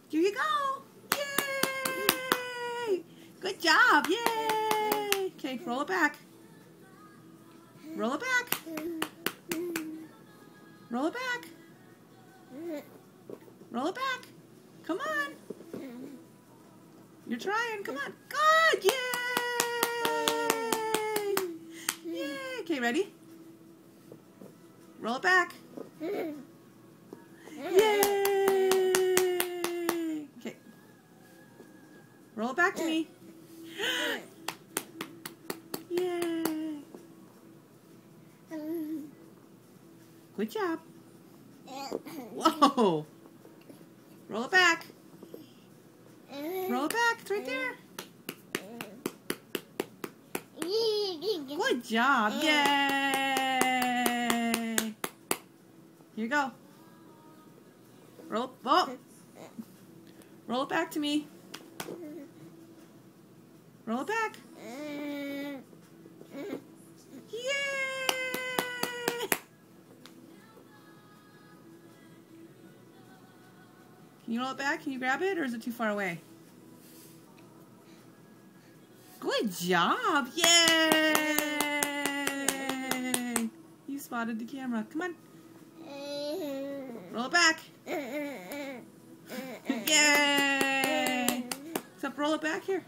Here you go. Yay! Good job. Yay! Okay, roll it back. Roll it back. Roll it back. Roll it back. Come on. You're trying. Come on. Good. Yay! Yay! Okay, ready? Roll it back. Yay! Okay. Roll it back to me. Yay! Good job. Whoa! Roll it back. Roll it back. It's right there. Good job. Yay! Here you go. Roll. Oh. Roll it back to me. Roll it back. Yay! Can you roll it back? Can you grab it, or is it too far away? Good job! Yay! You spotted the camera. Come on. Roll it back. Yay! Except roll it back here.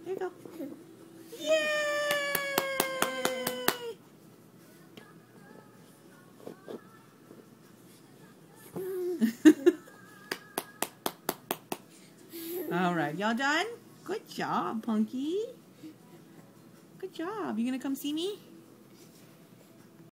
There you go. Yay! All right, y'all done? Good job, Punky. Good job. You gonna come see me?